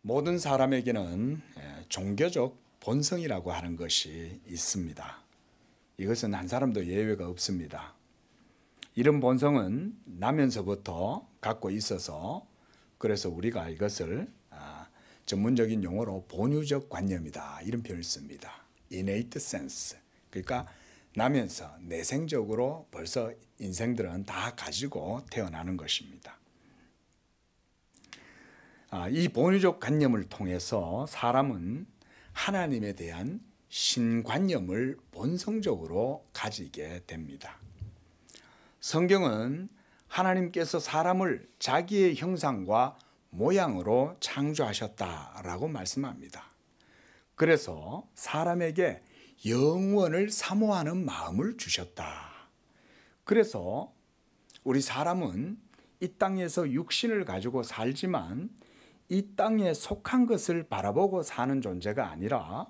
모든 사람에게는 종교적 본성이라고 하는 것이 있습니다. 이것은 한 사람도 예외가 없습니다. 이런 본성은 나면서부터 갖고 있어서 그래서 우리가 이것을 전문적인 용어로 본유적 관념이다 이런 표현을 씁니다. innate sense. 그러니까 나면서 내생적으로 벌써 인생들은 다 가지고 태어나는 것입니다. 이 본유적 관념을 통해서 사람은 하나님에 대한 신관념을 본성적으로 가지게 됩니다. 성경은 하나님께서 사람을 자기의 형상과 모양으로 창조하셨다라고 말씀합니다. 그래서 사람에게 영원을 사모하는 마음을 주셨다. 그래서 우리 사람은 이 땅에서 육신을 가지고 살지만 이 땅에 속한 것을 바라보고 사는 존재가 아니라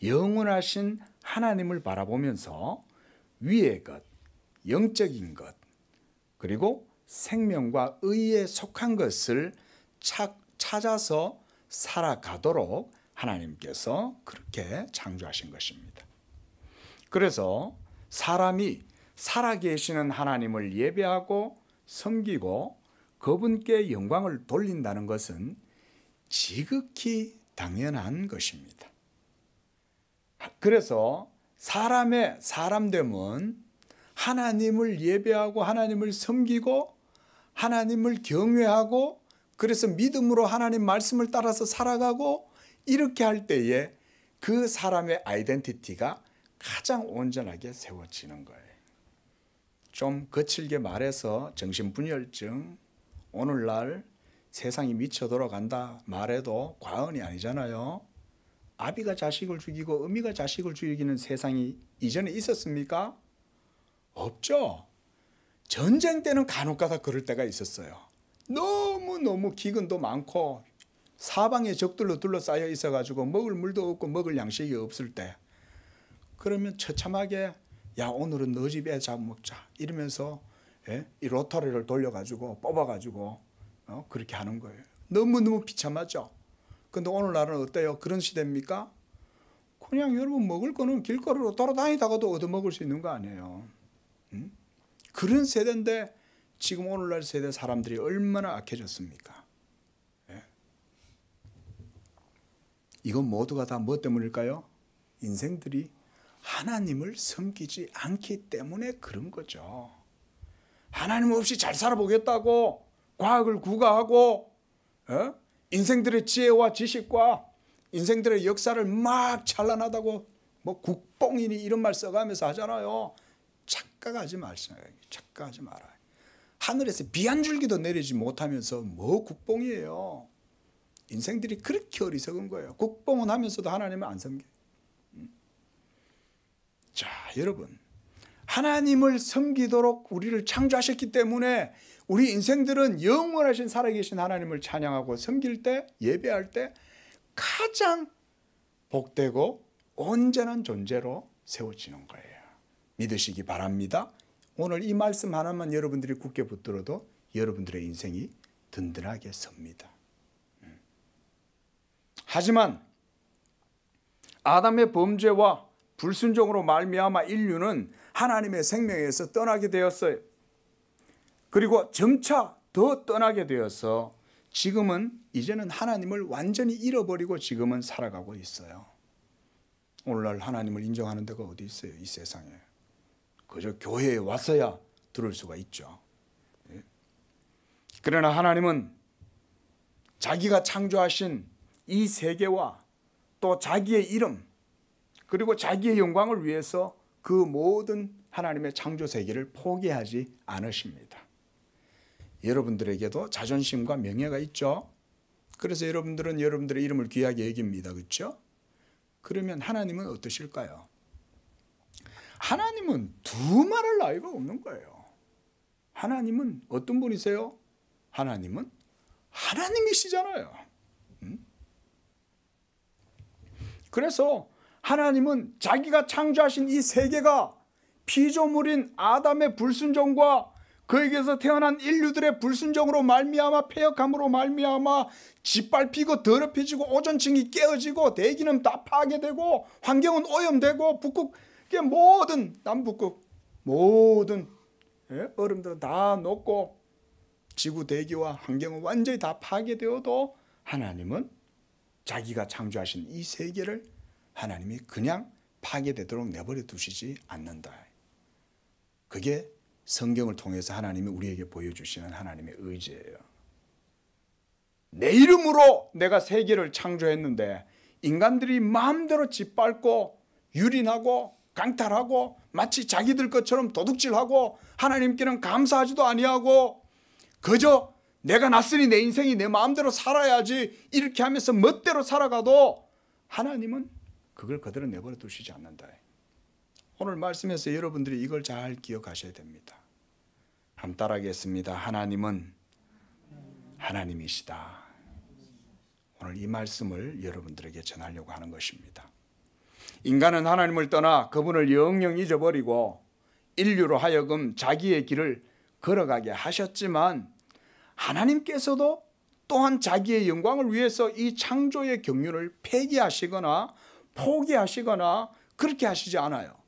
영원하신 하나님을 바라보면서 위의 것, 영적인 것, 그리고 생명과 의에 속한 것을 찾아서 살아가도록 하나님께서 그렇게 창조하신 것입니다. 그래서 사람이 살아계시는 하나님을 예배하고 섬기고 그분께 영광을 돌린다는 것은 지극히 당연한 것입니다. 그래서 사람의 사람됨은 하나님을 예배하고 하나님을 섬기고 하나님을 경외하고 그래서 믿음으로 하나님 말씀을 따라서 살아가고 이렇게 할 때에 그 사람의 아이덴티티가 가장 온전하게 세워지는 거예요. 좀 거칠게 말해서 정신분열증, 오늘날 세상이 미쳐 돌아간다 말해도 과언이 아니잖아요. 아비가 자식을 죽이고 어미가 자식을 죽이는 세상이 이전에 있었습니까? 없죠. 전쟁 때는 간혹가다 그럴 때가 있었어요. 너무너무 기근도 많고 사방에 적들로 둘러싸여 있어가지고 먹을 물도 없고 먹을 양식이 없을 때 그러면 처참하게 야 오늘은 너 집 애 잡아먹자 이러면서 이 로터리를 돌려가지고 뽑아가지고 그렇게 하는 거예요. 너무너무 비참하죠. 근데 오늘날은 어때요? 그런 시대입니까? 그냥 여러분 먹을 거는 길거리로 돌아다니다가도 얻어먹을 수 있는 거 아니에요. 그런 세대인데 지금 오늘날 세대 사람들이 얼마나 악해졌습니까? 이건 모두가 다 뭐 때문일까요? 인생들이 하나님을 섬기지 않기 때문에 그런 거죠. 하나님 없이 잘 살아보겠다고 과학을 구가하고 인생들의 지혜와 지식과 인생들의 역사를 막 찬란하다고 뭐 국뽕이니 이런 말 써가면서 하잖아요. 착각하지 마세요. 착각하지 말아요. 하늘에서 비 한 줄기도 내리지 못하면서 뭐 국뽕이에요. 인생들이 그렇게 어리석은 거예요. 국뽕은 하면서도 하나님을 안 섬겨요. 자, 여러분. 하나님을 섬기도록 우리를 창조하셨기 때문에 우리 인생들은 영원하신 살아계신 하나님을 찬양하고 섬길 때, 예배할 때 가장 복되고 온전한 존재로 세워지는 거예요. 믿으시기 바랍니다. 오늘 이 말씀 하나만 여러분들이 굳게 붙들어도 여러분들의 인생이 든든하게 섭니다. 하지만 아담의 범죄와 불순종으로 말미암아 인류는 하나님의 생명에서 떠나게 되었어요. 그리고 점차 더 떠나게 되어서 지금은 이제는 하나님을 완전히 잃어버리고 지금은 살아가고 있어요. 오늘날 하나님을 인정하는 데가 어디 있어요? 이 세상에. 그저 교회에 와서야 들을 수가 있죠. 그러나 하나님은 자기가 창조하신 이 세계와 또 자기의 이름 그리고 자기의 영광을 위해서 그 모든 하나님의 창조 세계를 포기하지 않으십니다. 여러분들에게도 자존심과 명예가 있죠. 그래서 여러분들은 여러분들의 이름을 귀하게 여깁니다. 그렇죠? 그러면 하나님은 어떠실까요? 하나님은 두말할 나위가 없는 거예요. 하나님은 어떤 분이세요? 하나님은 하나님이시잖아요. 그래서 하나님은 자기가 창조하신 이 세계가 피조물인 아담의 불순종과 그에게서 태어난 인류들의 불순종으로 말미암아 폐역함으로 말미암아 짓밟히고 더럽혀지고 오존층이 깨어지고 대기는 다 파괴되고 환경은 오염되고 북극의 모든 남북극 모든 얼음들은 다 녹고 지구 대기와 환경은 완전히 다 파괴되어도 하나님은 자기가 창조하신 이 세계를 하나님이 그냥 파괴되도록 내버려 두시지 않는다. 그게 성경을 통해서 하나님이 우리에게 보여주시는 하나님의 의지예요. 내 이름으로 내가 세계를 창조했는데 인간들이 마음대로 짓밟고 유린하고 강탈하고 마치 자기들 것처럼 도둑질하고 하나님께는 감사하지도 아니하고 그저 내가 났으니 내 인생이 내 마음대로 살아야지 이렇게 하면서 멋대로 살아가도 하나님은 그걸 그대로 내버려 두시지 않는다. 오늘 말씀에서 여러분들이 이걸 잘 기억하셔야 됩니다. 한번 따라하겠습니다. 하나님은 하나님이시다. 오늘 이 말씀을 여러분들에게 전하려고 하는 것입니다. 인간은 하나님을 떠나 그분을 영영 잊어버리고 인류로 하여금 자기의 길을 걸어가게 하셨지만 하나님께서도 또한 자기의 영광을 위해서 이 창조의 경륜을 폐기하시거나 포기하시거나 그렇게 하시지 않아요.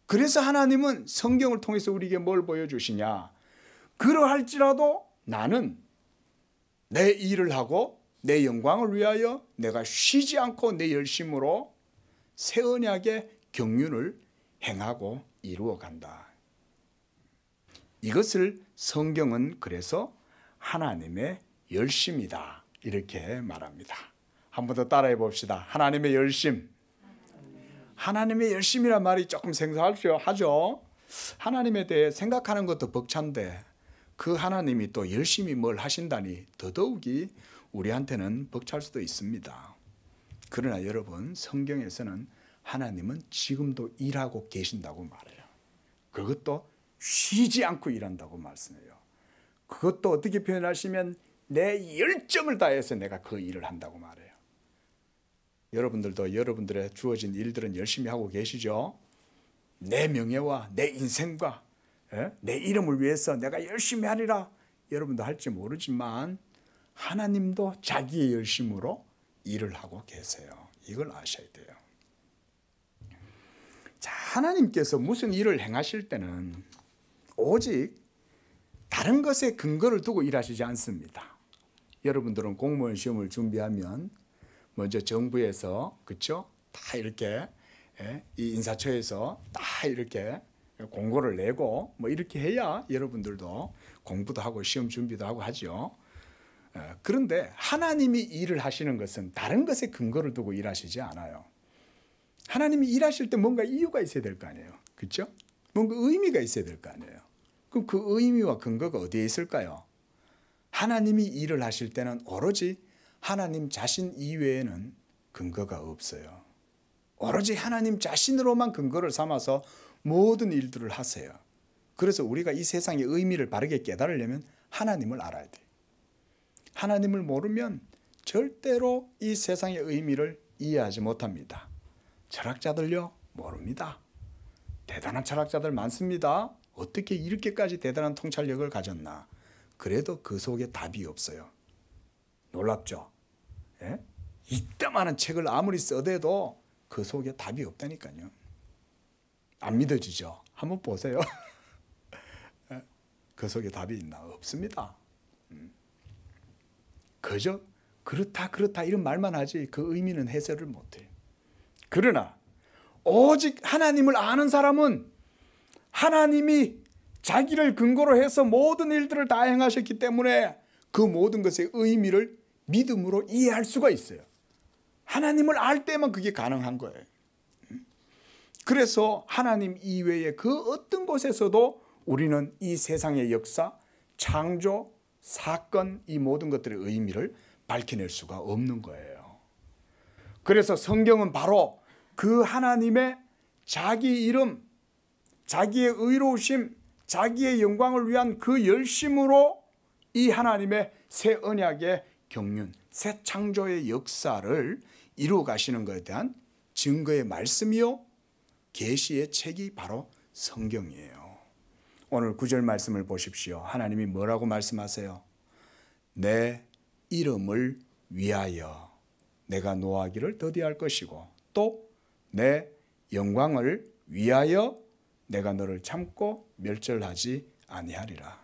그래서 하나님은 성경을 통해서 우리에게 뭘 보여주시냐? 그러할지라도 나는 내 일을 하고 내 영광을 위하여 내가 쉬지 않고 내 열심으로 새 언약의 경륜을 행하고 이루어 간다. 이것을 성경은 그래서 하나님의 열심이다 이렇게 말합니다. 한 번 더 따라해 봅시다. 하나님의 열심. 하나님의 열심이란 말이 조금 생소하죠. 하나님에 대해 생각하는 것도 벅찬데 그 하나님이 또 열심히 뭘 하신다니 더더욱이 우리한테는 벅찰 수도 있습니다. 그러나 여러분, 성경에서는 하나님은 지금도 일하고 계신다고 말해요. 그것도 쉬지 않고 일한다고 말씀해요. 그것도 어떻게 표현하시면 내 열정을 다해서 내가 그 일을 한다고 말해요. 여러분들도 여러분들의 주어진 일들은 열심히 하고 계시죠? 내 명예와 내 인생과 내 이름을 위해서 내가 열심히 하리라 여러분도 할지 모르지만 하나님도 자기의 열심으로 일을 하고 계세요. 이걸 아셔야 돼요. 자, 하나님께서 무슨 일을 행하실 때는 오직 다른 것에 근거를 두고 일하시지 않습니다. 여러분들은 공무원 시험을 준비하면 먼저 정부에서 그렇죠? 다 이렇게 이 인사처에서 다 이렇게 공고를 내고 뭐 이렇게 해야 여러분들도 공부도 하고 시험 준비도 하고 하죠. 그런데 하나님이 일을 하시는 것은 다른 것에 근거를 두고 일하시지 않아요. 하나님이 일하실 때 뭔가 이유가 있어야 될 거 아니에요. 그렇죠? 뭔가 의미가 있어야 될 거 아니에요. 그럼 그 의미와 근거가 어디에 있을까요? 하나님이 일을 하실 때는 오로지 하나님 자신 이외에는 근거가 없어요. 오로지 하나님 자신으로만 근거를 삼아서 모든 일들을 하세요. 그래서 우리가 이 세상의 의미를 바르게 깨달으려면 하나님을 알아야 돼요. 하나님을 모르면 절대로 이 세상의 의미를 이해하지 못합니다. 철학자들요, 모릅니다. 대단한 철학자들 많습니다. 어떻게 이렇게까지 대단한 통찰력을 가졌나. 그래도 그 속에 답이 없어요. 놀랍죠? 예? 이따만한 책을 아무리 써대도 그 속에 답이 없다니까요. 안 믿어지죠? 한번 보세요. 그 속에 답이 있나? 없습니다. 그저 그렇다 이런 말만 하지 그 의미는 해설을 못해요. 그러나 오직 하나님을 아는 사람은 하나님이 자기를 근거로 해서 모든 일들을 다 행하셨기 때문에 그 모든 것의 의미를 믿음으로 이해할 수가 있어요. 하나님을 알 때만 그게 가능한 거예요. 그래서 하나님 이외의 그 어떤 곳에서도 우리는 이 세상의 역사, 창조, 사건 이 모든 것들의 의미를 밝혀낼 수가 없는 거예요. 그래서 성경은 바로 그 하나님의 자기 이름, 자기의 의로우심, 자기의 영광을 위한 그 열심으로 이 하나님의 새 언약의 경륜, 새 창조의 역사를 이루어 가시는 것에 대한 증거의 말씀이요 계시의 책이 바로 성경이에요. 오늘 9절 말씀을 보십시오. 하나님이 뭐라고 말씀하세요? 내 이름을 위하여 내가 노하기를 더디할 것이고 또 내 영광을 위하여 내가 너를 참고 멸절하지 아니하리라.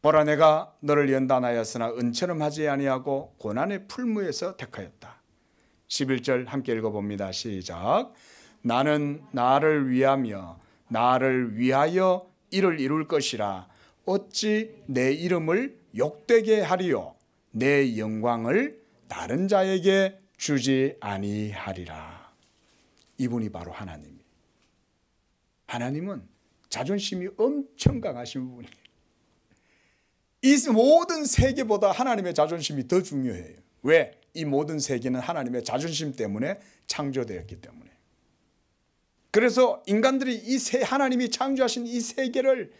보라, 내가 너를 연단하였으나 은처럼 하지 아니하고 고난의 풀무에서 택하였다. 11절 함께 읽어봅니다. 시작. 나는 나를 위하며 나를 위하여 이를 이룰 것이라. 어찌 내 이름을 욕되게 하리요 내 영광을 다른 자에게 주지 아니하리라. 이분이 바로 하나님이에요. 하나님은 자존심이 엄청 강하신 분이에요. 이 모든 세계보다 하나님의 자존심이 더 중요해요. 왜? 이 모든 세계는 하나님의 자존심 때문에 창조되었기 때문에. 그래서 인간들이 하나님이 창조하신 이 세계를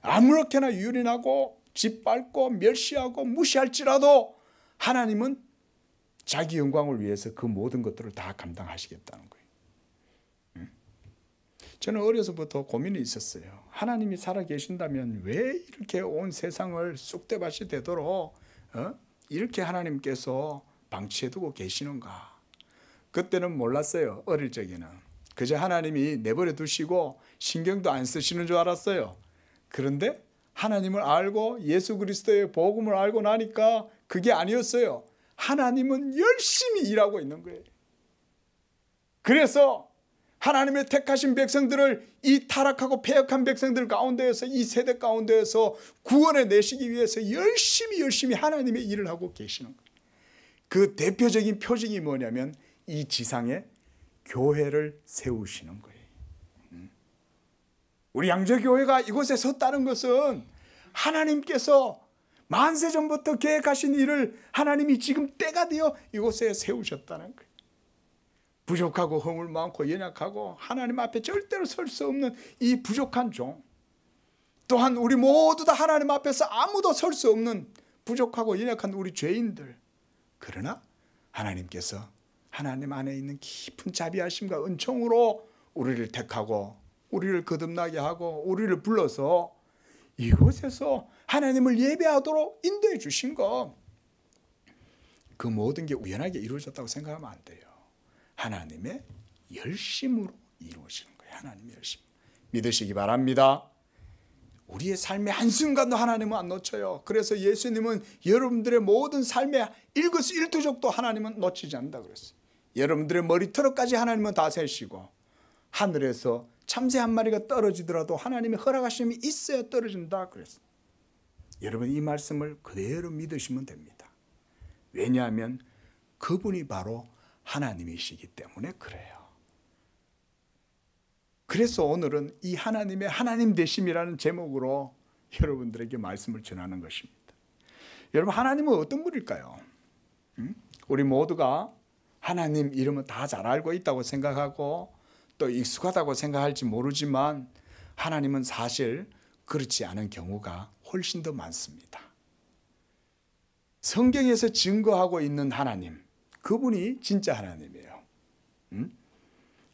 아무렇게나 유린하고 짓밟고 멸시하고 무시할지라도 하나님은 자기 영광을 위해서 그 모든 것들을 다 감당하시겠다는 거예요. 저는 어려서부터 고민이 있었어요. 하나님이 살아계신다면 왜 이렇게 온 세상을 쑥대밭이 되도록 이렇게 하나님께서 방치해두고 계시는가. 그때는 몰랐어요. 어릴 적에는 그저 하나님이 내버려 두시고 신경도 안 쓰시는 줄 알았어요. 그런데 하나님을 알고 예수 그리스도의 복음을 알고 나니까 그게 아니었어요. 하나님은 열심히 일하고 있는 거예요. 그래서 하나님의 택하신 백성들을 이 타락하고 패역한 백성들 가운데에서 이 세대 가운데에서 구원해 내시기 위해서 열심히 하나님의 일을 하고 계시는 거예요. 그 대표적인 표징이 뭐냐면 이 지상에 교회를 세우시는 거예요. 우리 양재교회가 이곳에 섰다는 것은 하나님께서 만세전부터 계획하신 일을 하나님이 지금 때가 되어 이곳에 세우셨다는 거예요. 부족하고 허물 많고 연약하고 하나님 앞에 절대로 설 수 없는 이 부족한 종, 또한 우리 모두 다 하나님 앞에서 아무도 설 수 없는 부족하고 연약한 우리 죄인들, 그러나 하나님께서 하나님 안에 있는 깊은 자비하심과 은총으로 우리를 택하고 우리를 거듭나게 하고 우리를 불러서 이곳에서 하나님을 예배하도록 인도해 주신 것, 그 모든 게 우연하게 이루어졌다고 생각하면 안 돼요. 하나님의 열심으로 이루어지는 거예요. 하나님의 열심. 믿으시기 바랍니다. 우리의 삶의 한순간도 하나님은 안 놓쳐요. 그래서 예수님은 여러분들의 모든 삶의 일거수일투족도 하나님은 놓치지 않는다 그랬어요. 여러분들의 머리털까지 하나님은 다 세시고 하늘에서 참새 한 마리가 떨어지더라도 하나님의 허락하심이 있어야 떨어진다 그랬어요. 여러분 이 말씀을 그대로 믿으시면 됩니다. 왜냐하면 그분이 바로 하나님이시기 때문에 그래요. 그래서 오늘은 이 하나님의 하나님 되심이라는 제목으로 여러분들에게 말씀을 전하는 것입니다. 여러분 하나님은 어떤 분일까요? 우리 모두가 하나님 이름은 다 잘 알고 있다고 생각하고 또 익숙하다고 생각할지 모르지만 하나님은 사실 그렇지 않은 경우가 훨씬 더 많습니다. 성경에서 증거하고 있는 하나님, 그분이 진짜 하나님이에요.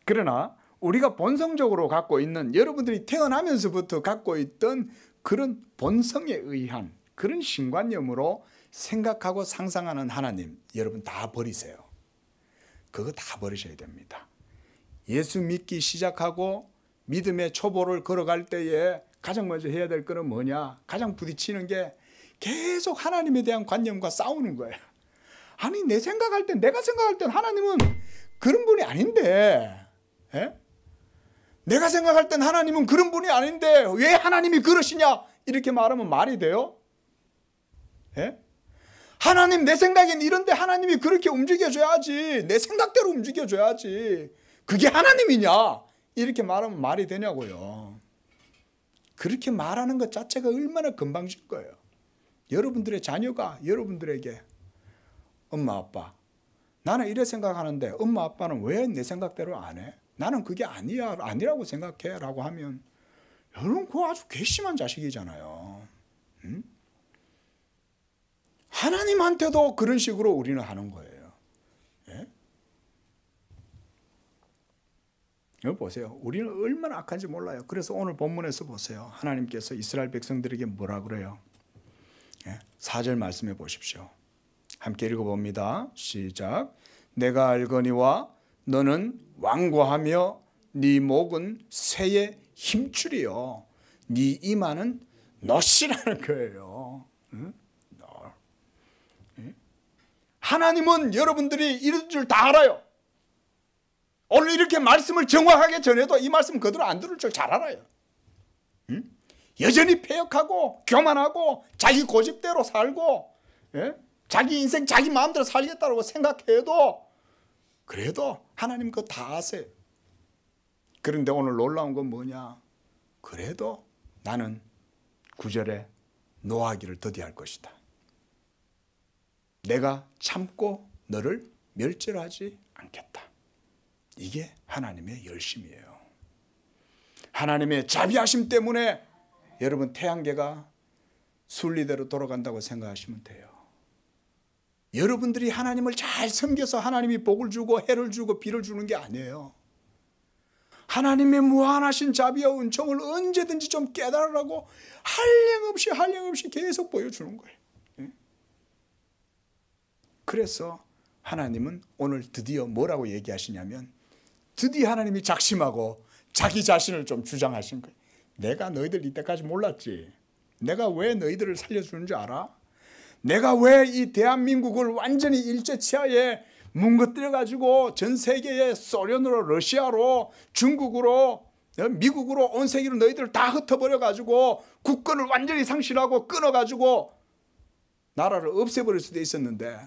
그러나 우리가 본성적으로 갖고 있는, 여러분들이 태어나면서부터 갖고 있던 그런 본성에 의한 그런 신관념으로 생각하고 상상하는 하나님, 여러분 다 버리세요. 그거 다 버리셔야 됩니다. 예수 믿기 시작하고 믿음의 초보를 걸어갈 때에 가장 먼저 해야 될 거는 뭐냐? 가장 부딪히는 게 계속 하나님에 대한 관념과 싸우는 거예요. 아니 내가 생각할 땐 하나님은 그런 분이 아닌데, 내가 생각할 땐 하나님은 그런 분이 아닌데 왜 하나님이 그러시냐? 이렇게 말하면 말이 돼요? 하나님 내 생각엔 이런데 하나님이 그렇게 움직여줘야지, 내 생각대로 움직여줘야지, 그게 하나님이냐? 이렇게 말하면 말이 되냐고요. 그렇게 말하는 것 자체가 얼마나 건방질 거예요. 여러분들의 자녀가 여러분들에게 엄마 아빠 나는 이래 생각하는데 엄마 아빠는 왜 내 생각대로 안 해? 나는 그게 아니라고 생각해 라고 하면 여러분 그거 아주 괘씸한 자식이잖아요. 하나님한테도 그런 식으로 우리는 하는 거예요. 여기 보세요. 우리는 얼마나 악한지 몰라요. 그래서 오늘 본문에서 보세요. 하나님께서 이스라엘 백성들에게 뭐라 그래요? 4절 말씀해 보십시오. 함께 읽어봅니다. 시작. 내가 알거니와 너는 완고하며 네 목은 새의 힘줄이요 네 이마는 놋이라는 거예요. 하나님은 여러분들이 이런 줄 다 알아요. 오늘 이렇게 말씀을 정확하게 전해도 이 말씀 그대로 안 들을 줄 잘 알아요. 여전히 패역하고 교만하고 자기 고집대로 살고 자기 인생 자기 마음대로 살겠다고 생각해도 그래도 하나님 그거 다 아세요. 그런데 오늘 놀라운 건 뭐냐? 그래도 나는 9절에 노하기를 더디할 것이다. 내가 참고 너를 멸절하지 않겠다. 이게 하나님의 열심이에요. 하나님의 자비하심 때문에 여러분 태양계가 순리대로 돌아간다고 생각하시면 돼요. 여러분들이 하나님을 잘 섬겨서 하나님이 복을 주고 해를 주고 비를 주는 게 아니에요. 하나님의 무한하신 자비와 은총을 언제든지 좀 깨달으라고 한량없이 계속 보여주는 거예요. 그래서 하나님은 오늘 드디어 뭐라고 얘기하시냐면 드디어 하나님이 작심하고 자기 자신을 좀 주장하신 거예요. 내가 너희들 이때까지 몰랐지. 내가 왜 너희들을 살려주는 줄 알아? 내가 왜 이 대한민국을 완전히 일제치하에 뭉거뜨려가지고 전 세계에 소련으로 러시아로 중국으로 미국으로 온 세계로 너희들을 다 흩어버려가지고 국권을 완전히 상실하고 끊어가지고 나라를 없애버릴 수도 있었는데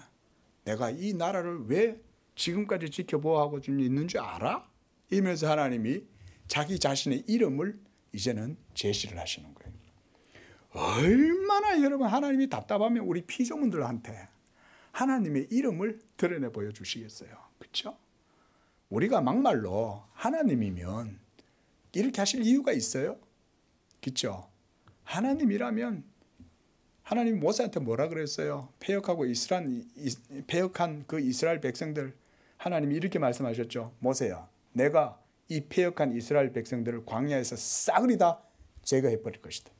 내가 이 나라를 왜 지금까지 지켜보호하고 있는 줄 알아? 이러면서 하나님이 자기 자신의 이름을 이제는 제시를 하시는 거예요. 얼마나 여러분 하나님이 답답하면 우리 피조물들한테 하나님의 이름을 드러내 보여주시겠어요. 그렇죠? 우리가 막말로 하나님이면 이렇게 하실 이유가 있어요? 그렇죠? 하나님이라면 하나님 모세한테 뭐라 그랬어요? 패역한 그 이스라엘 백성들 하나님이 이렇게 말씀하셨죠. 모세야, 내가 이 패역한 이스라엘 백성들을 광야에서 싸그리 다 제거해 버릴 것이다.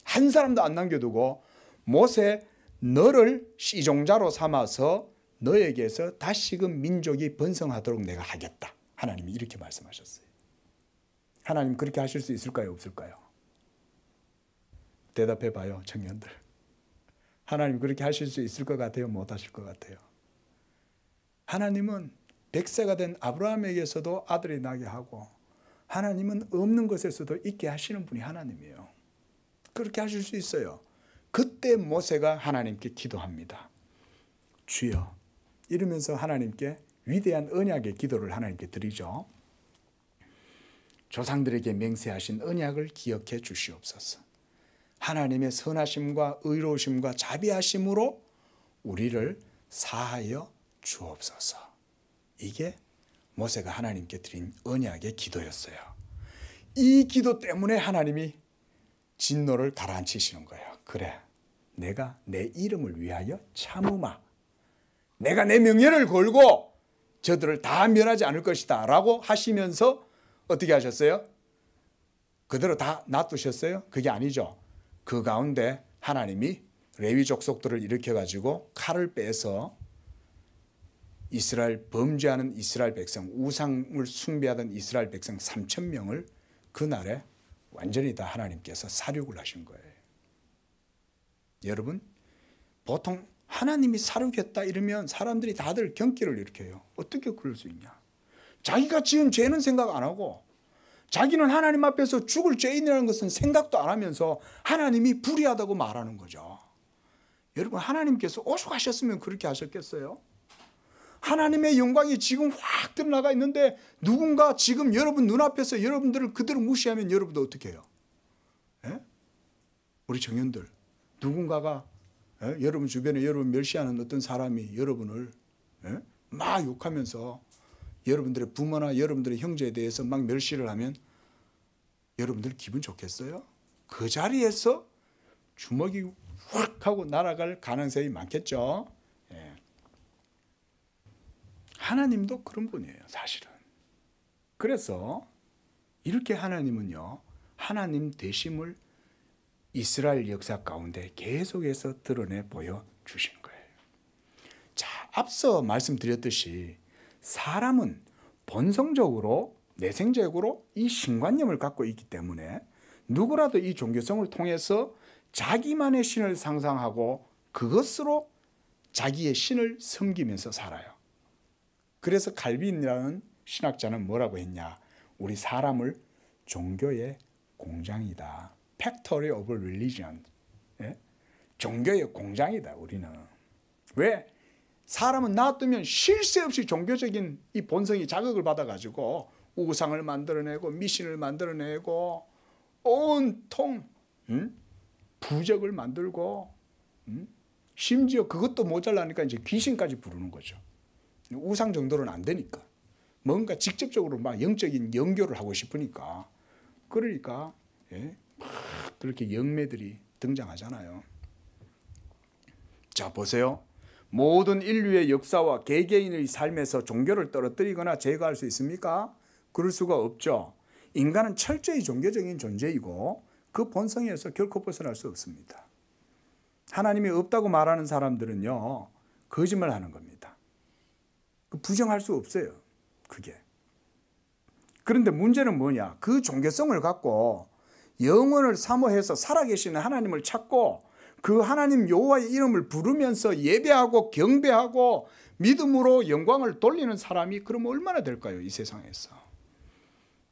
한 사람도 안 남겨두고 모세 너를 시종자로 삼아서 너에게서 다시금 민족이 번성하도록 내가 하겠다. 하나님이 이렇게 말씀하셨어요. 하나님 그렇게 하실 수 있을까요? 없을까요? 대답해 봐요, 청년들. 하나님 그렇게 하실 수 있을 것 같아요? 못 하실 것 같아요? 하나님은 100세가 된 아브라함에게서도 아들이 나게 하고 하나님은 없는 것에서도 있게 하시는 분이 하나님이에요. 그렇게 하실 수 있어요. 그때 모세가 하나님께 기도합니다. 주여, 이러면서 하나님께 위대한 언약의 기도를 하나님께 드리죠. 조상들에게 맹세하신 언약을 기억해 주시옵소서. 하나님의 선하심과 의로우심과 자비하심으로 우리를 사하여 주옵소서. 이게 모세가 하나님께 드린 언약의 기도였어요. 이 기도 때문에 하나님이 진노를 가라앉히시는 거예요. 그래, 내가 내 이름을 위하여 참으마. 내가 내 명예를 걸고 저들을 다 멸하지 않을 것이다 라고 하시면서 어떻게 하셨어요? 그대로 다 놔두셨어요? 그게 아니죠. 그 가운데 하나님이 레위 족속들을 일으켜가지고 칼을 빼서 이스라엘 범죄하는 이스라엘 백성, 우상을 숭배하던 이스라엘 백성 3,000명을 그날에 완전히 다 하나님께서 살육을 하신 거예요. 여러분, 보통 하나님이 살육했다 이러면 사람들이 다들 경기를 일으켜요. 어떻게 그럴 수 있냐? 자기가 지은 죄는 생각 안 하고 자기는 하나님 앞에서 죽을 죄인이라는 것은 생각도 안 하면서 하나님이 불의하다고 말하는 거죠. 여러분, 하나님께서 오죽하셨으면 그렇게 하셨겠어요? 하나님의 영광이 지금 확 드러나가 있는데 누군가 지금 여러분 눈앞에서 여러분들을 그대로 무시하면 여러분도 어떻게 해요? 에? 우리 청년들, 누군가가 여러분 주변에 여러분 멸시하는 어떤 사람이 여러분을 막 욕하면서 여러분들의 부모나 여러분들의 형제에 대해서 막 멸시를 하면 여러분들 기분 좋겠어요? 그 자리에서 주먹이 확 하고 날아갈 가능성이 많겠죠. 예. 하나님도 그런 분이에요, 사실은. 그래서 이렇게 하나님은요, 하나님 되심을 이스라엘 역사 가운데 계속해서 드러내 보여주신 거예요. 자, 앞서 말씀드렸듯이 사람은 본성적으로 내생적으로 이 신관념을 갖고 있기 때문에 누구라도 이 종교성을 통해서 자기만의 신을 상상하고 그것으로 자기의 신을 섬기면서 살아요. 그래서 칼빈이라는 신학자는 뭐라고 했냐? 우리 사람을 종교의 공장이다. Factory of Religion. 예? 종교의 공장이다, 우리는. 왜? 사람은 놔두면 쉴 새 없이 종교적인 이 본성이 자극을 받아가지고 우상을 만들어내고 미신을 만들어내고 온통 부적을 만들고 심지어 그것도 모자라니까 이제 귀신까지 부르는 거죠. 우상 정도는 안 되니까. 뭔가 직접적으로 막 영적인 연교를 하고 싶으니까. 그러니까 막 그렇게 영매들이 등장하잖아요. 자, 보세요. 모든 인류의 역사와 개개인의 삶에서 종교를 떨어뜨리거나 제거할 수 있습니까? 그럴 수가 없죠. 인간은 철저히 종교적인 존재이고 그 본성에서 결코 벗어날 수 없습니다. 하나님이 없다고 말하는 사람들은요, 거짓말하는 겁니다. 부정할 수 없어요, 그게. 그런데 문제는 뭐냐? 그 종교성을 갖고 영혼을 사모해서 살아계시는 하나님을 찾고 그 하나님 여호와의 이름을 부르면서 예배하고 경배하고 믿음으로 영광을 돌리는 사람이 그러면 얼마나 될까요, 이 세상에서?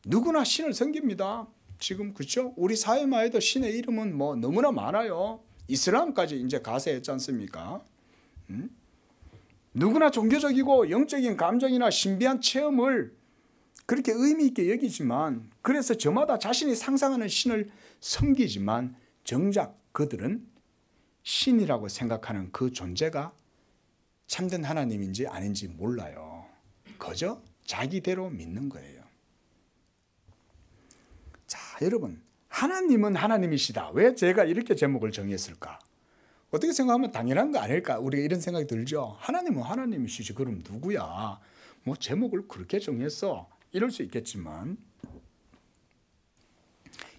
누구나 신을 섬깁니다. 지금 그렇죠? 우리 사회마에도 신의 이름은 뭐 너무나 많아요. 이슬람까지 이제 가세했지 않습니까? 누구나 종교적이고 영적인 감정이나 신비한 체험을 그렇게 의미 있게 여기지만, 그래서 저마다 자신이 상상하는 신을 섬기지만 정작 그들은 신이라고 생각하는 그 존재가 참된 하나님인지 아닌지 몰라요. 그저 자기대로 믿는 거예요. 자, 여러분, 하나님은 하나님이시다. 왜 제가 이렇게 제목을 정했을까? 어떻게 생각하면 당연한 거 아닐까? 우리가 이런 생각이 들죠. 하나님은 하나님이시지 그럼 누구야? 뭐 제목을 그렇게 정했어. 이럴 수 있겠지만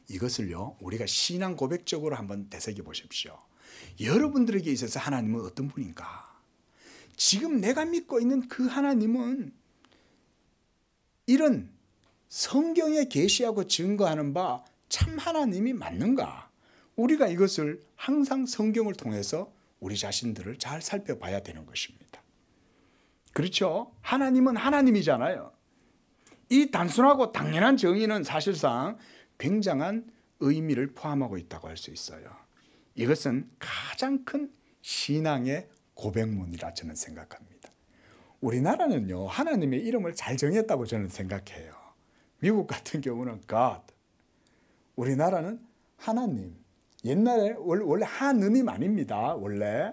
이것을요, 우리가 신앙 고백적으로 한번 되새겨 보십시오. 여러분들에게 있어서 하나님은 어떤 분인가? 지금 내가 믿고 있는 그 하나님은 이런 성경에 계시하고 증거하는 바 참 하나님이 맞는가? 우리가 이것을 항상 성경을 통해서 우리 자신들을 잘 살펴봐야 되는 것입니다. 그렇죠? 하나님은 하나님이잖아요. 이 단순하고 당연한 정의는 사실상 굉장한 의미를 포함하고 있다고 할 수 있어요. 이것은 가장 큰 신앙의 고백문이라 저는 생각합니다. 우리나라는요, 하나님의 이름을 잘 정했다고 저는 생각해요. 미국 같은 경우는 God, 우리나라는 하나님. 옛날에 원래 하느님 아닙니다. 원래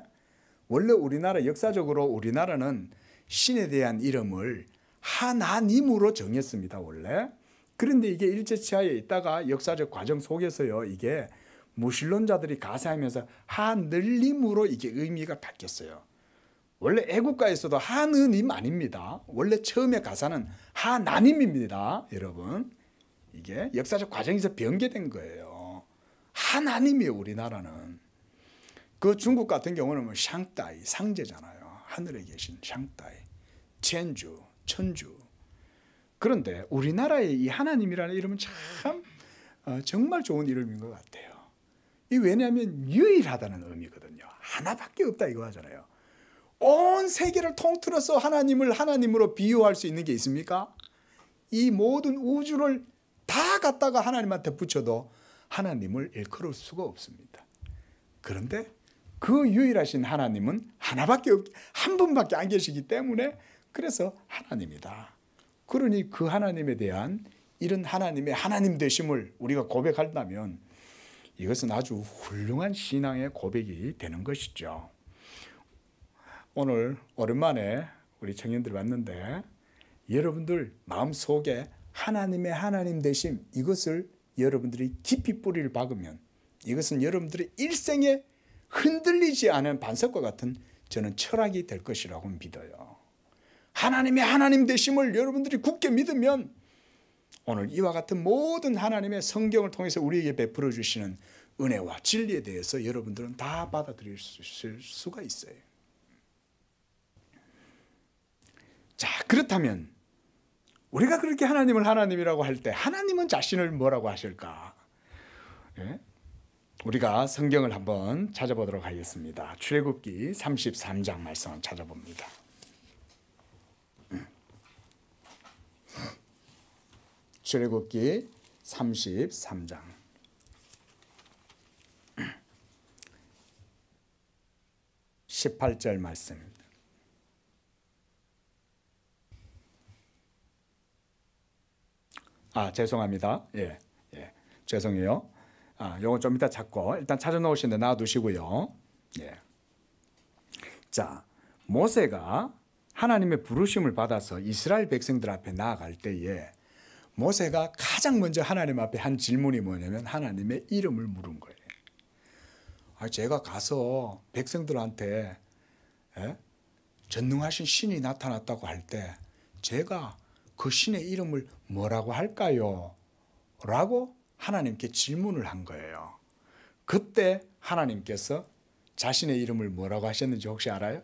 우리나라 역사적으로 우리나라는 신에 대한 이름을 하나님으로 정했습니다. 원래. 그런데 이게 일제치하에 있다가 역사적 과정 속에서요, 이게 무신론자들이 가세하면서 하늘님으로 이게 의미가 바뀌었어요. 원래 애국가에서도 하느님 아닙니다. 원래 처음에 가사는 하나님입니다. 여러분, 이게 역사적 과정에서 변개된 거예요. 하나님이에요, 우리나라는. 그 중국 같은 경우는 뭐 샹따이, 상제잖아요. 하늘에 계신 샹따이, 천주, 천주. 그런데 우리나라의 이 하나님이라는 이름은 참 정말 좋은 이름인 것 같아요. 이 왜냐하면 유일하다는 의미거든요. 하나밖에 없다 이거 하잖아요. 온 세계를 통틀어서 하나님을 하나님으로 비유할 수 있는 게 있습니까? 이 모든 우주를 다 갖다가 하나님한테 붙여도 하나님을 일컬을 수가 없습니다. 그런데 그 유일하신 하나님은 한 분밖에 안 계시기 때문에 그래서 하나님이다. 그러니 그 하나님에 대한 이런 하나님의 하나님 되심을 우리가 고백한다면 이것은 아주 훌륭한 신앙의 고백이 되는 것이죠. 오늘 오랜만에 우리 청년들 왔는데 여러분들 마음속에 하나님의 하나님 되심, 이것을 여러분들이 깊이 뿌리를 박으면 이것은 여러분들의 일생에 흔들리지 않은 반석과 같은 저는 철학이 될 것이라고 믿어요. 하나님의 하나님 되심을 여러분들이 굳게 믿으면 오늘 이와 같은 모든 하나님의 성경을 통해서 우리에게 베풀어 주시는 은혜와 진리에 대해서 여러분들은 다 받아들일 수가 있어요. 자, 그렇다면 우리가 그렇게 하나님을 하나님이라고 할 때 하나님은 자신을 뭐라고 하실까? 예? 우리가 성경을 한번 찾아보도록 하겠습니다. 출애굽기 33장 말씀을 찾아봅니다. 출애굽기 33장 18절 말씀입니다. 죄송합니다. 예, 죄송해요. 요건 좀 이따 찾고 일단 찾아 놓으시는데 놔두시고요. 예. 자, 모세가 하나님의 부르심을 받아서 이스라엘 백성들 앞에 나아갈 때에 모세가 가장 먼저 하나님 앞에 한 질문이 뭐냐면 하나님의 이름을 물은 거예요. 제가 가서 백성들한테 전능하신 신이 나타났다고 할 때 제가 그 신의 이름을 뭐라고 할까요? 라고 하나님께 질문을 한 거예요. 그때 하나님께서 자신의 이름을 뭐라고 하셨는지 혹시 알아요?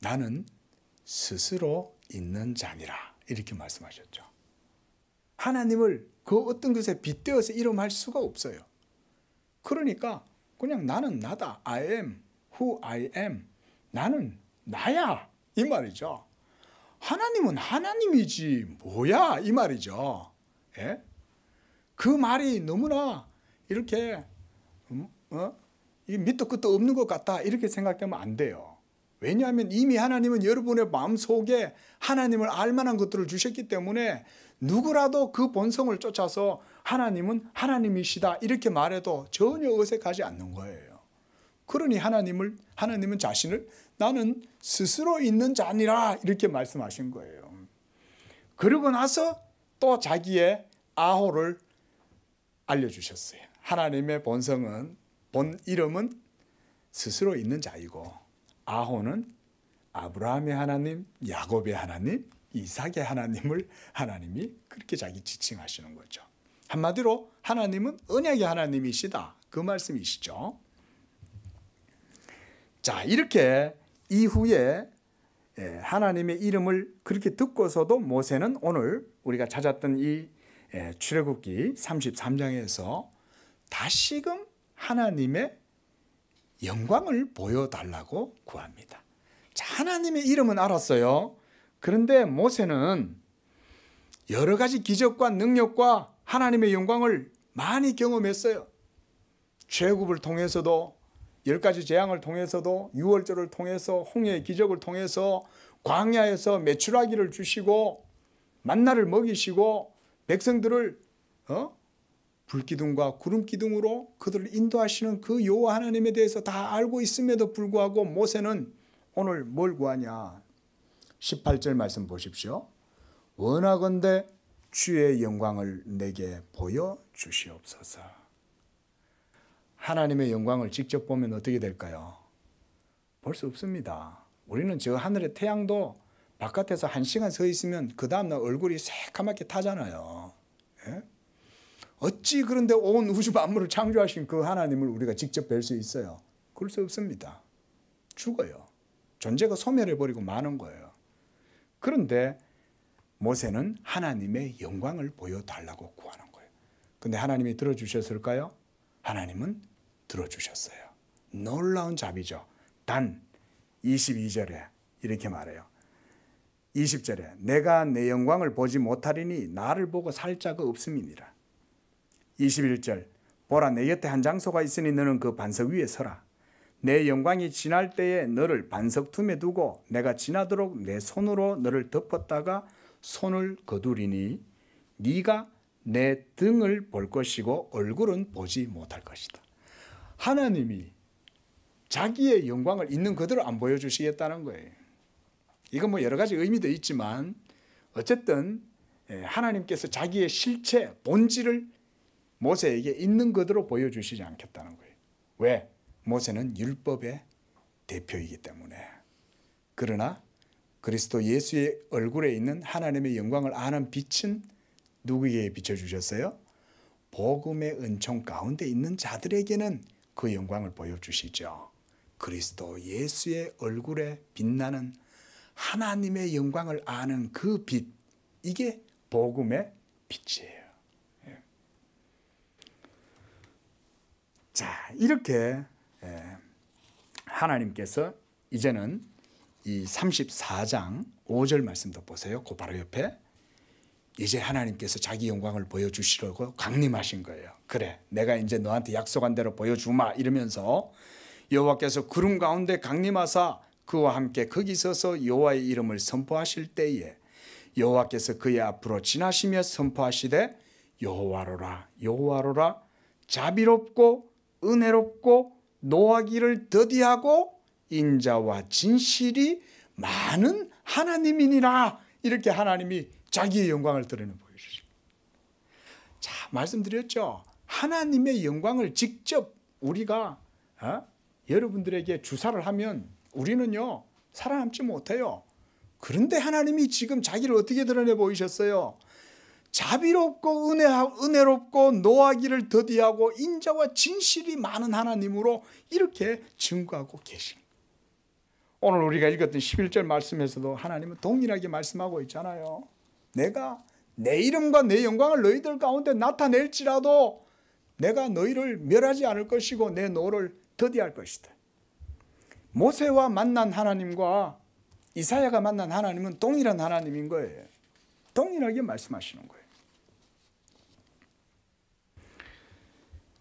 나는 스스로 있는 자니라 이렇게 말씀하셨죠. 하나님을 그 어떤 것에 빗대어서 이름할 수가 없어요. 그러니까 그냥 나는 나다. I am who I am. 나는 나야. 이 말이죠. 하나님은 하나님이지 뭐야 이 말이죠. 예? 그 말이 너무나 이렇게 이게 밑도 끝도 없는 것 같다 이렇게 생각하면 안 돼요. 왜냐하면 이미 하나님은 여러분의 마음속에 하나님을 알만한 것들을 주셨기 때문에 누구라도 그 본성을 쫓아서 하나님은 하나님이시다 이렇게 말해도 전혀 어색하지 않는 거예요. 그러니 하나님은 자신을 나는 스스로 있는 자니라 이렇게 말씀하신 거예요. 그러고 나서 또 자기의 아호를 알려주셨어요. 하나님의 본 이름은 스스로 있는 자이고 아호는 아브라함의 하나님, 야곱의 하나님, 이삭의 하나님을 하나님이 그렇게 자기 지칭하시는 거죠. 한마디로 하나님은 언약의 하나님이시다 그 말씀이시죠. 자, 이렇게 이후에 하나님의 이름을 그렇게 듣고서도 모세는 오늘 우리가 찾았던 이 출애굽기 33장에서 다시금 하나님의 영광을 보여달라고 구합니다. 자, 하나님의 이름은 알았어요. 그런데 모세는 여러 가지 기적과 능력과 하나님의 영광을 많이 경험했어요. 출애굽을 통해서도 10가지 재앙을 통해서도 유월절을 통해서 홍해의 기적을 통해서 광야에서 메추라기를 주시고 만나를 먹이시고 백성들을 불기둥과 구름기둥으로 그들을 인도하시는 그 여호와 하나님에 대해서 다 알고 있음에도 불구하고 모세는 오늘 뭘 구하냐? 18절 말씀 보십시오. 원하건대 주의 영광을 내게 보여주시옵소서. 하나님의 영광을 직접 보면 어떻게 될까요? 볼 수 없습니다. 우리는 저 하늘의 태양도 바깥에서 1시간 서 있으면 그 다음날 얼굴이 새까맣게 타잖아요. 예? 어찌 그런데 온 우주 만물을 창조하신 그 하나님을 우리가 직접 뵐 수 있어요? 그럴 수 없습니다. 죽어요. 존재가 소멸해버리고 마는 거예요. 그런데 모세는 하나님의 영광을 보여달라고 구하는 거예요. 근데 하나님이 들어주셨을까요? 하나님은 들어주셨어요. 놀라운 자비죠. 단 22절에 이렇게 말해요. 20절에 내가 내 영광을 보지 못하리니 나를 보고 살 자가 없음이니라. 21절 보라 내 곁에 한 장소가 있으니 너는 그 반석 위에 서라. 내 영광이 지날 때에 너를 반석 틈에 두고 내가 지나도록 내 손으로 너를 덮었다가 손을 거두리니 네가 내 등을 볼 것이고 얼굴은 보지 못할 것이다. 하나님이 자기의 영광을 있는 그대로 안 보여주시겠다는 거예요. 이건 뭐 여러 가지 의미도 있지만 어쨌든 하나님께서 자기의 실체, 본질을 모세에게 있는 그대로 보여주시지 않겠다는 거예요. 왜? 모세는 율법의 대표이기 때문에. 그러나 그리스도 예수의 얼굴에 있는 하나님의 영광을 아는 빛은 누구에게 비춰주셨어요? 복음의 은총 가운데 있는 자들에게는 그 영광을 보여주시죠. 그리스도 예수의 얼굴에 빛나는 하나님의 영광을 아는 그 빛, 이게 복음의 빛이에요. 자, 이렇게 하나님께서 이제는 이 34장 5절 말씀도 보세요. 그 바로 옆에 이제 하나님께서 자기 영광을 보여주시려고 강림하신 거예요. 그래, 내가 이제 너한테 약속한 대로 보여주마 이러면서 여호와께서 구름 가운데 강림하사 그와 함께 거기 서서 여호와의 이름을 선포하실 때에 여호와께서 그의 앞으로 지나시며 선포하시되 여호와로라 여호와로라 자비롭고 은혜롭고 노하기를 더디하고 인자와 진실이 많은 하나님이니라. 이렇게 하나님이 자기의 영광을 드러내 보여주십니다. 자, 말씀드렸죠. 하나님의 영광을 직접 우리가 여러분들에게 주사를 하면 우리는요 살아남지 못해요. 그런데 하나님이 지금 자기를 어떻게 드러내 보이셨어요? 자비롭고 은혜롭고 노하기를 더디하고 인자와 진실이 많은 하나님으로 이렇게 증거하고 계신. 오늘 우리가 읽었던 11절 말씀에서도 하나님은 동일하게 말씀하고 있잖아요. 내가 내 이름과 내 영광을 너희들 가운데 나타낼지라도 내가 너희를 멸하지 않을 것이고 내 노를 더디할 것이다. 모세와 만난 하나님과 이사야가 만난 하나님은 동일한 하나님인 거예요. 동일하게 말씀하시는 거예요.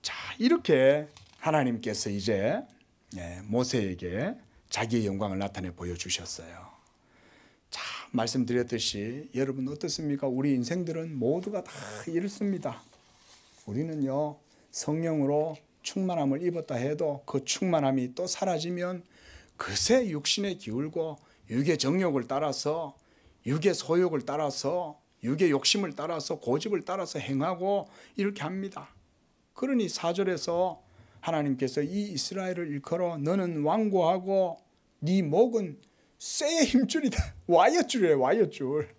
자, 이렇게 하나님께서 이제 모세에게 자기의 영광을 나타내 보여주셨어요. 자, 말씀드렸듯이 여러분 어떻습니까? 우리 인생들은 모두가 다 이렇습니다. 우리는요 성령으로 충만함을 입었다 해도 그 충만함이 또 사라지면 그새 육신에 기울고 육의 정욕을 따라서 육의 소욕을 따라서 육의 욕심을 따라서 고집을 따라서 행하고 이렇게 합니다. 그러니 4절에서 하나님께서 이 이스라엘을 일컬어 너는 완고하고 네 목은 쇠의 힘줄이다. 와이어줄이에요. 와이어줄.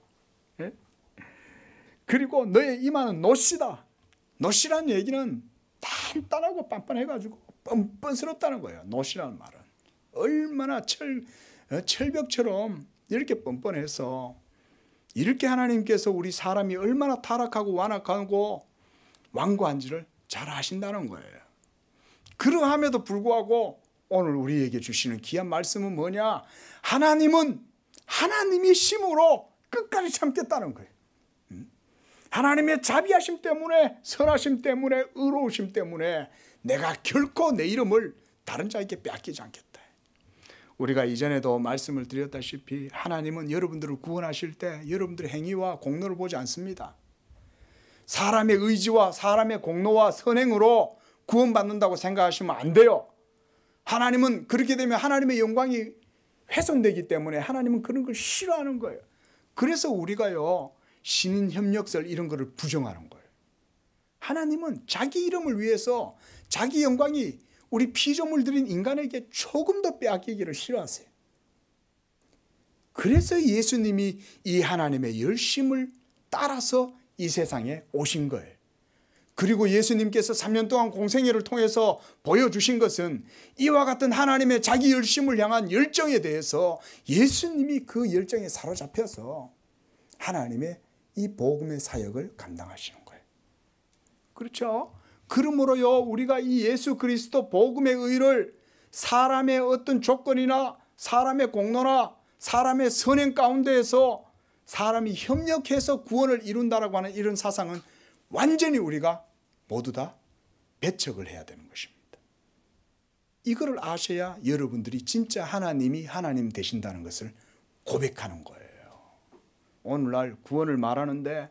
그리고 너의 이마는 노시다. 노시라는 얘기는 단단하고 빤빤해가지고 뻔뻔스럽다는 거예요. 노시라는 말은 얼마나 철벽처럼 이렇게 뻔뻔해서 이렇게 하나님께서 우리 사람이 얼마나 타락하고 완악하고 완고한지를 잘 아신다는 거예요. 그러함에도 불구하고 오늘 우리에게 주시는 귀한 말씀은 뭐냐? 하나님은 하나님이 심으로 끝까지 참겠다는 거예요. 하나님의 자비하심 때문에 선하심 때문에 의로우심 때문에 내가 결코 내 이름을 다른 자에게 빼앗기지 않겠다. 우리가 이전에도 말씀을 드렸다시피 하나님은 여러분들을 구원하실 때 여러분들의 행위와 공로를 보지 않습니다. 사람의 의지와 사람의 공로와 선행으로 구원받는다고 생각하시면 안 돼요. 하나님은 그렇게 되면 하나님의 영광이 훼손되기 때문에 하나님은 그런 걸 싫어하는 거예요. 그래서 우리가요 신인 협력설 이런 거를 부정하는 거예요. 하나님은 자기 이름을 위해서 자기 영광이 우리 피조물들인 인간에게 조금 더 빼앗기기를 싫어하세요. 그래서 예수님이 이 하나님의 열심을 따라서 이 세상에 오신 거예요. 그리고 예수님께서 3년 동안 공생애를 통해서 보여주신 것은 이와 같은 하나님의 자기 열심을 향한 열정에 대해서 예수님이 그 열정에 사로잡혀서 하나님의 이 복음의 사역을 감당하시는 거예요. 그렇죠? 그러므로요 우리가 이 예수 그리스도 복음의 의를 사람의 어떤 조건이나 사람의 공로나 사람의 선행 가운데에서 사람이 협력해서 구원을 이룬다라고 하는 이런 사상은 완전히 우리가 모두 다 배척을 해야 되는 것입니다. 이거를 아셔야 여러분들이 진짜 하나님이 하나님 되신다는 것을 고백하는 거예요. 오늘날 구원을 말하는데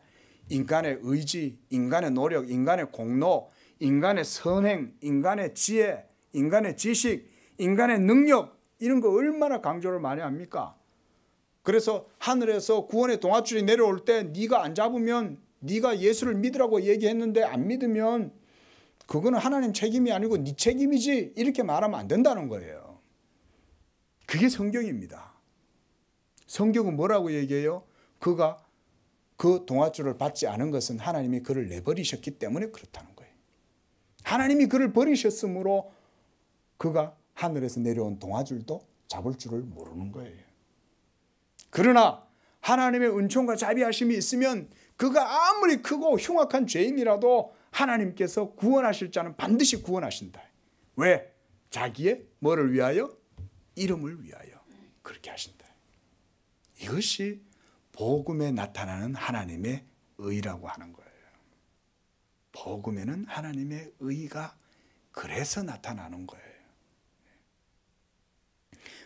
인간의 의지, 인간의 노력, 인간의 공로, 인간의 선행, 인간의 지혜, 인간의 지식, 인간의 능력 이런 거 얼마나 강조를 많이 합니까? 그래서 하늘에서 구원의 동아줄이 내려올 때 네가 안 잡으면 네가 예수를 믿으라고 얘기했는데 안 믿으면 그거는 하나님 책임이 아니고 네 책임이지 이렇게 말하면 안 된다는 거예요. 그게 성경입니다. 성경은 뭐라고 얘기해요? 그가 그 동아줄을 받지 않은 것은 하나님이 그를 내버리셨기 때문에 그렇다는 거예요. 하나님이 그를 버리셨으므로 그가 하늘에서 내려온 동아줄도 잡을 줄을 모르는 거예요. 그러나 하나님의 은총과 자비하심이 있으면 그가 아무리 크고 흉악한 죄인이라도 하나님께서 구원하실 자는 반드시 구원하신다. 왜? 자기의 뭐를 위하여? 이름을 위하여 그렇게 하신다. 이것이 복음에 나타나는 하나님의 의라고 하는 거예요. 복음에는 하나님의 의가 그래서 나타나는 거예요.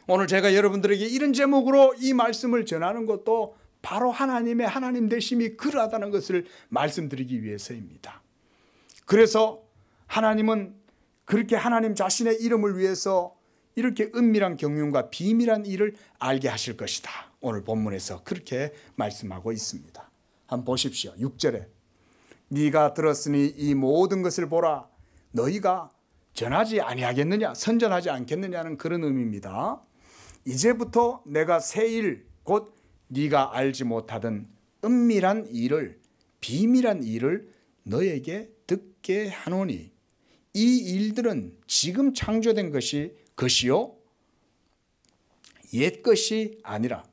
오늘 제가 여러분들에게 이런 제목으로 이 말씀을 전하는 것도 바로 하나님의 하나님 되심이 그러하다는 것을 말씀드리기 위해서입니다. 그래서 하나님은 그렇게 하나님 자신의 이름을 위해서 이렇게 은밀한 경륜과 비밀한 일을 알게 하실 것이다. 오늘 본문에서 그렇게 말씀하고 있습니다. 한번 보십시오. 6절에 네가 들었으니 이 모든 것을 보라. 너희가 전하지 아니하겠느냐, 선전하지 않겠느냐는 그런 의미입니다. 이제부터 내가 새 일, 곧 네가 알지 못하던 은밀한 일을, 비밀한 일을 너에게 듣게 하노니 이 일들은 지금 창조된 것이요 옛 것이 아니라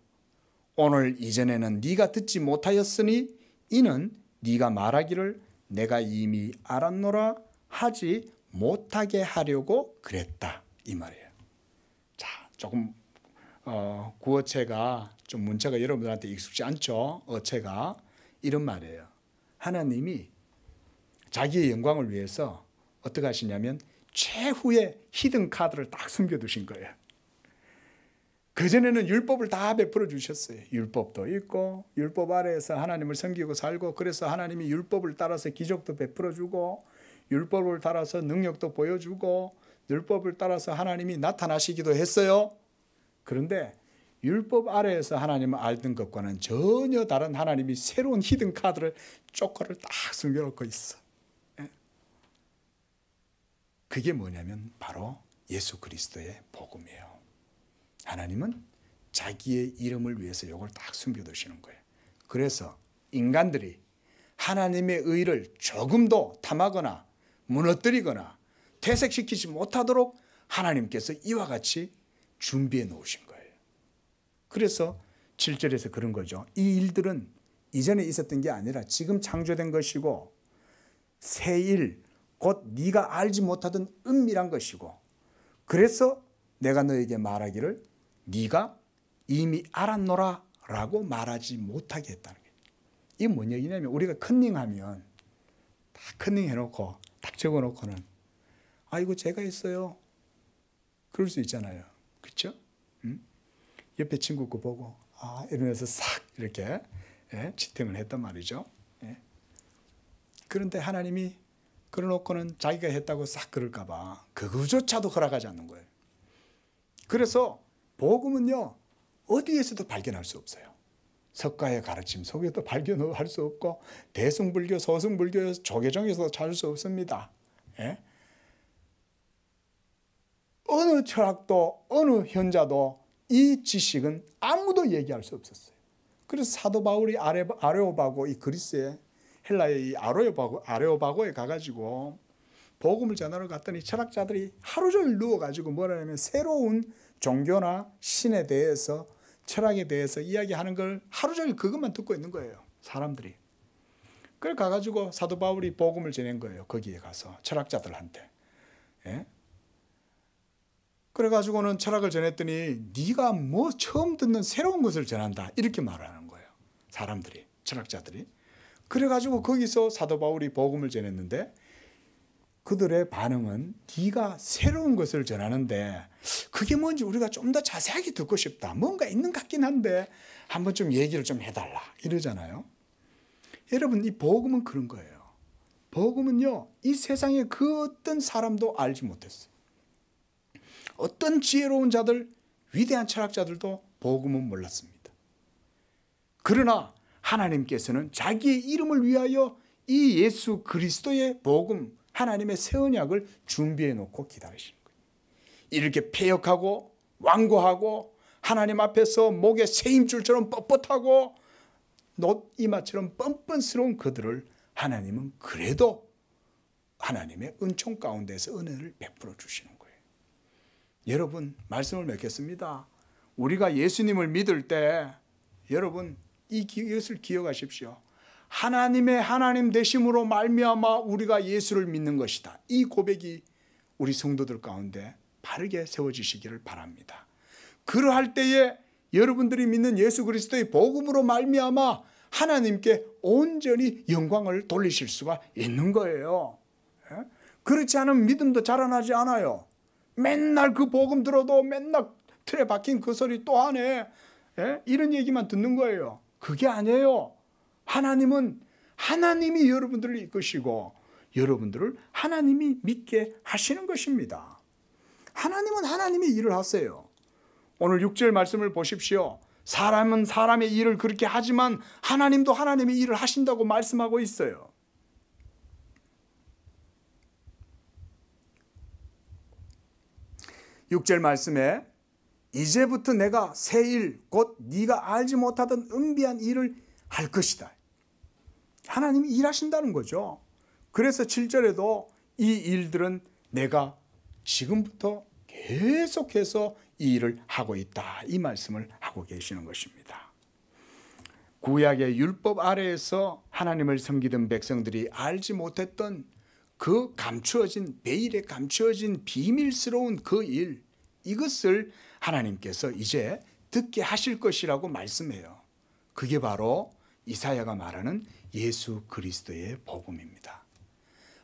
오늘 이전에는 네가 듣지 못하였으니 이는 네가 말하기를 내가 이미 알았노라 하지 못하게 하려고 그랬다, 이 말이에요. 자, 조금 구어체가 좀 문체가 여러분들한테 익숙지 않죠. 어체가 이런 말이에요. 하나님이 자기의 영광을 위해서 어떻게 하시냐면 최후의 히든 카드를 딱 숨겨두신 거예요. 그전에는 율법을 다 베풀어 주셨어요. 율법도 있고 율법 아래에서 하나님을 섬기고 살고, 그래서 하나님이 율법을 따라서 기적도 베풀어 주고 율법을 따라서 능력도 보여주고 율법을 따라서 하나님이 나타나시기도 했어요. 그런데 율법 아래에서 하나님을 알던 것과는 전혀 다른 하나님이 새로운 히든 카드를 쪼커를 딱 숨겨놓고 있어. 그게 뭐냐면 바로 예수 그리스도의 복음이에요. 하나님은 자기의 이름을 위해서 이걸 딱 숨겨두시는 거예요. 그래서 인간들이 하나님의 의를 조금도 탐하거나 무너뜨리거나 퇴색시키지 못하도록 하나님께서 이와 같이 준비해 놓으신 거예요. 그래서 7절에서 그런 거죠. 이 일들은 이전에 있었던 게 아니라 지금 창조된 것이고 새 일, 곧 네가 알지 못하던 은밀한 것이고, 그래서 내가 너에게 말하기를 네가 이미 알았노라 라고 말하지 못하게 했다는 거예요. 이게 뭔 얘기냐면 우리가 컨닝하면 다 컨닝해놓고 딱 적어놓고는 아이고 제가 했어요 그럴 수 있잖아요. 그렇죠? 옆에 친구 거 보고 이러면서 싹 이렇게 지탱을 했단 말이죠. 그런데 하나님이 그러놓고는 자기가 했다고 싹 그럴까 봐 그거조차도 허락하지 않는 거예요. 그래서 복음은요 어디에서도 발견할 수 없어요. 석가의 가르침 속에도 발견할 수 없고 대승불교, 서승불교, 조계종에서도 찾을 수 없습니다. 어느 철학도 어느 현자도 이 지식은 아무도 얘기할 수 없었어요. 그래서 사도 바울이 아레오바고, 이 그리스의 헬라의 이 아레오바고에 가가지고 복음을 전하러 갔더니 철학자들이 하루 종일 누워가지고 뭐라냐면 새로운 종교나 신에 대해서, 철학에 대해서 이야기하는 걸 하루 종일 그것만 듣고 있는 거예요, 사람들이. 그래 가가지고 사도 바울이 복음을 전한 거예요. 거기에 가서 철학자들한테. 그래가지고는 철학을 전했더니 네가 뭐 처음 듣는 새로운 것을 전한다 이렇게 말하는 거예요, 사람들이, 철학자들이. 그래가지고 거기서 사도 바울이 복음을 전했는데 그들의 반응은 네가 새로운 것을 전하는데 그게 뭔지 우리가 좀 더 자세하게 듣고 싶다, 뭔가 있는 것 같긴 한데 한번 좀 얘기를 좀 해달라 이러잖아요. 여러분, 이 복음은 그런 거예요. 복음은요 이 세상에 그 어떤 사람도 알지 못했어요. 어떤 지혜로운 자들, 위대한 철학자들도 복음은 몰랐습니다. 그러나 하나님께서는 자기의 이름을 위하여 이 예수 그리스도의 복음, 하나님의 새 언약을 준비해 놓고 기다리시는 거예요. 이렇게 폐역하고 완고하고 하나님 앞에서 목에 새임줄처럼 뻣뻣하고 놋이마처럼 뻔뻔스러운 그들을 하나님은 그래도 하나님의 은총 가운데서 은혜를 베풀어 주시는 거예요. 여러분, 말씀을 맺겠습니다. 우리가 예수님을 믿을 때 여러분 이것을 기억하십시오. 하나님의 하나님 되심으로 말미암아 우리가 예수를 믿는 것이다. 이 고백이 우리 성도들 가운데 바르게 세워지시기를 바랍니다. 그러할 때에 여러분들이 믿는 예수 그리스도의 복음으로 말미암아 하나님께 온전히 영광을 돌리실 수가 있는 거예요. 그렇지 않으면 믿음도 자라나지 않아요. 맨날 그 복음 들어도 맨날 틀에 박힌 그 소리 또 하네. 이런 얘기만 듣는 거예요. 그게 아니에요. 하나님은 하나님이 여러분들을 이끄시고 여러분들을 하나님이 믿게 하시는 것입니다. 하나님은 하나님의 일을 하세요. 오늘 6절 말씀을 보십시오. 사람은 사람의 일을 그렇게 하지만 하나님도 하나님의 일을 하신다고 말씀하고 있어요. 6절 말씀에 이제부터 내가 새 일 곧 네가 알지 못하던 은비한 일을 할 것이다. 하나님이 일하신다는 거죠. 그래서 7절에도 이 일들은 내가 지금부터 계속해서 이 일을 하고 있다. 이 말씀을 하고 계시는 것입니다. 구약의 율법 아래에서 하나님을 섬기던 백성들이 알지 못했던 그 감추어진 베일에 감추어진 비밀스러운 그 일, 이것을 하나님께서 이제 듣게 하실 것이라고 말씀해요. 그게 바로 이사야가 말하는 예수 그리스도의 복음입니다.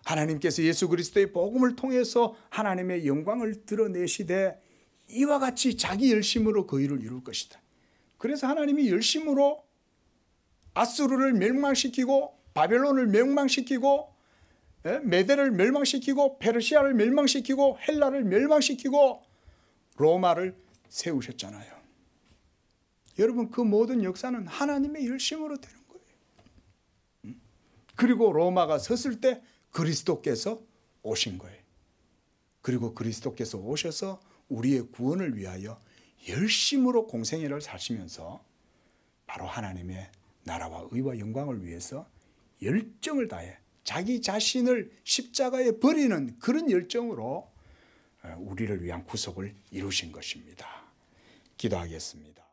하나님께서 예수 그리스도의 복음을 통해서 하나님의 영광을 드러내시되 이와 같이 자기 열심으로 그 일을 이룰 것이다. 그래서 하나님이 열심으로 아수르를 멸망시키고 바벨론을 멸망시키고 메대를 멸망시키고 페르시아를 멸망시키고 헬라를 멸망시키고 로마를 세우셨잖아요. 여러분, 그 모든 역사는 하나님의 열심으로 되는 거예요. 그리고 로마가 섰을 때 그리스도께서 오신 거예요. 그리고 그리스도께서 오셔서 우리의 구원을 위하여 열심으로 공생애를 사시면서 바로 하나님의 나라와 의와 영광을 위해서 열정을 다해 자기 자신을 십자가에 버리는 그런 열정으로 우리를 위한 구속을 이루신 것입니다. 기도하겠습니다.